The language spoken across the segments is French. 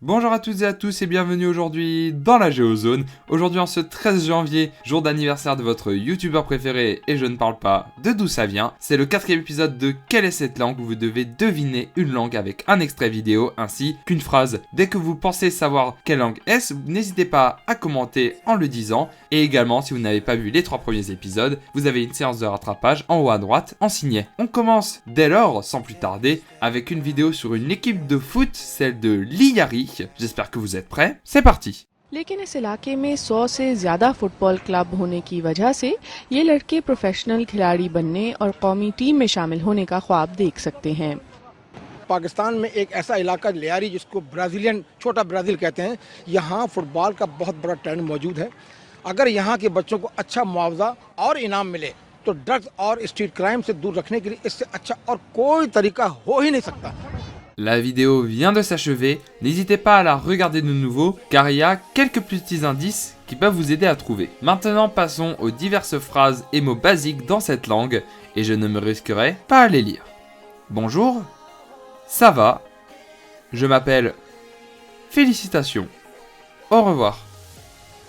Bonjour à toutes et à tous et bienvenue aujourd'hui dans la Géozone. Aujourd'hui en ce 13 janvier, jour d'anniversaire de votre youtubeur préféré et je ne parle pas de d'où ça vient. C'est le 4e épisode de Quelle est cette langue où vous devez deviner une langue avec un extrait vidéo ainsi qu'une phrase. Dès que vous pensez savoir quelle langue est-ce, n'hésitez pas à commenter en le disant. Et également, si vous n'avez pas vu les 3 premiers épisodes, vous avez une séance de rattrapage en haut à droite en signet. On commence dès lors, sans plus tarder, avec une vidéo sur une équipe de foot, celle de l'Iyari. J'espère que vous êtes prêts, c'est parti. लेकिन इस इलाके में 100 से ज़्यादा football club होने की वजह से ये लड़के प्रोफेशनल खिलाड़ी बनने और कौमी टीम में शामिल होने का ख्वाब देख सकते हैं। पाकिस्तान में एक ऐसा इलाका लियारी जिसको ब्राज़ीलियन छोटा ब्राज़ील कहते हैं, यहाँ फुटबॉल का बहुत बड़ा ट्रेंड मौजूद है। अगर यहाँ के बच्चों को अच्छा मुआवजा और इनाम मिले तो ड्रग्स और स्ट्रीट क्राइम से दूर रखने के लिए इससे अच्छा और कोई तरीका हो ही नहीं सकता। La vidéo vient de s'achever, n'hésitez pas à la regarder de nouveau car il y a quelques petits indices qui peuvent vous aider à trouver. Maintenant passons aux diverses phrases et mots basiques dans cette langue et je ne me risquerai pas à les lire. Bonjour, ça va, je m'appelle, félicitations, au revoir.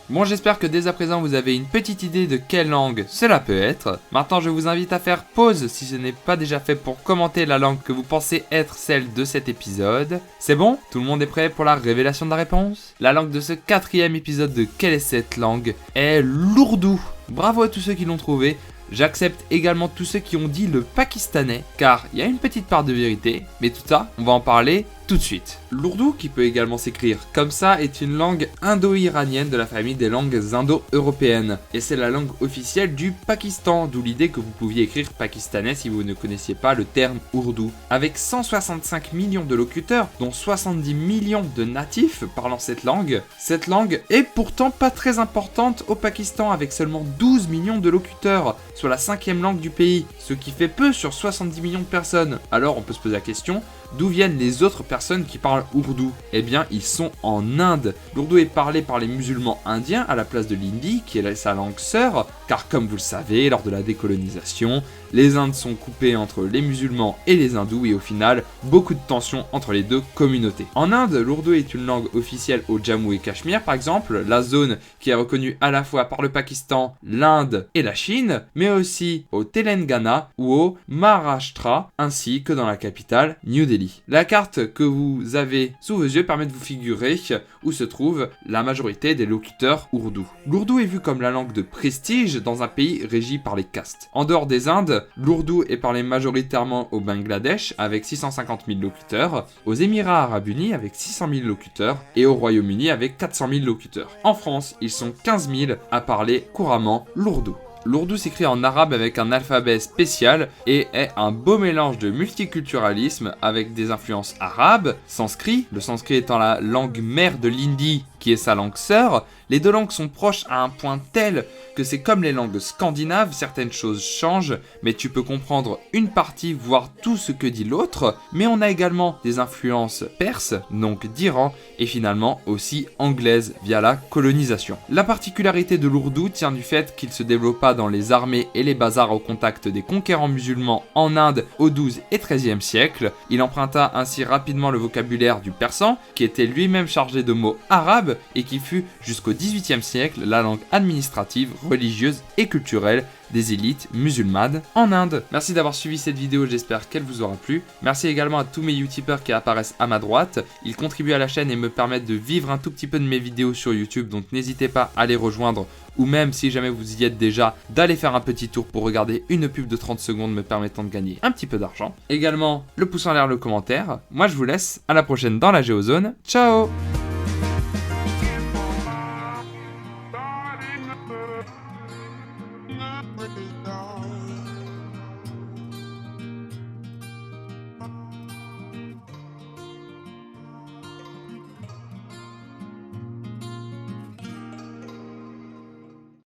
Bon, j'espère que dès à présent vous avez une petite idée de quelle langue cela peut être. Maintenant, je vous invite à faire pause si ce n'est pas déjà fait pour commenter la langue que vous pensez être celle de cet épisode. C'est bon? Tout le monde est prêt pour la révélation de la réponse? La langue de ce 4e épisode de Quelle est cette langue est l'ourdou. Bravo à tous ceux qui l'ont trouvé. J'accepte également tous ceux qui ont dit le pakistanais, car il y a une petite part de vérité, mais tout ça, on va en parler tout de suite. L'ourdou, qui peut également s'écrire comme ça, est une langue indo-iranienne de la famille des langues indo-européennes. Et c'est la langue officielle du Pakistan, d'où l'idée que vous pouviez écrire pakistanais si vous ne connaissiez pas le terme ourdou. Avec 165 millions de locuteurs, dont 70 millions de natifs parlant cette langue est pourtant pas très importante au Pakistan avec seulement 12 millions de locuteurs, soit la 5e langue du pays, ce qui fait peu sur 70 millions de personnes. Alors on peut se poser la question, d'où viennent les autres personnes qui parlent ourdou? Eh bien, ils sont en Inde. L'ourdou est parlé par les musulmans indiens à la place de l'hindi, qui est sa langue sœur, car comme vous le savez, lors de la décolonisation, les Indes sont coupées entre les musulmans et les hindous et au final, beaucoup de tensions entre les deux communautés. En Inde, l'ourdou est une langue officielle au Jammu et Cachemire, par exemple, la zone qui est reconnue à la fois par le Pakistan, l'Inde et la Chine, mais aussi au Telangana ou au Maharashtra, ainsi que dans la capitale, New Delhi. La carte que vous avez sous vos yeux permet de vous figurer où se trouve la majorité des locuteurs ourdou. L'ourdou est vu comme la langue de prestige dans un pays régi par les castes. En dehors des Indes, l'ourdou est parlé majoritairement au Bangladesh avec 650 000 locuteurs, aux Émirats Arabes Unis avec 600 000 locuteurs et au Royaume-Uni avec 400 000 locuteurs. En France, ils sont 15 000 à parler couramment l'ourdou. L'ourdou s'écrit en arabe avec un alphabet spécial et est un beau mélange de multiculturalisme avec des influences arabes, sanskrit, le sanskrit étant la langue mère de l'hindi qui est sa langue sœur. Les deux langues sont proches à un point tel que c'est comme les langues scandinaves, certaines choses changent, mais tu peux comprendre une partie, voire tout ce que dit l'autre. Mais on a également des influences perses, donc d'Iran, et finalement aussi anglaises via la colonisation. La particularité de l'ourdou tient du fait qu'il se développa dans les armées et les bazars au contact des conquérants musulmans en Inde au XIIe et XIIIe siècle. Il emprunta ainsi rapidement le vocabulaire du persan, qui était lui-même chargé de mots arabes, et qui fut jusqu'au XVIIIe siècle la langue administrative, religieuse et culturelle des élites musulmanes en Inde. Merci d'avoir suivi cette vidéo, j'espère qu'elle vous aura plu. Merci également à tous mes youtubeurs qui apparaissent à ma droite. Ils contribuent à la chaîne et me permettent de vivre un tout petit peu de mes vidéos sur YouTube, donc n'hésitez pas à les rejoindre ou même si jamais vous y êtes déjà, d'aller faire un petit tour pour regarder une pub de 30 secondes me permettant de gagner un petit peu d'argent. Également, le pouce en l'air, le commentaire. Moi je vous laisse, à la prochaine dans la Géozone. Ciao!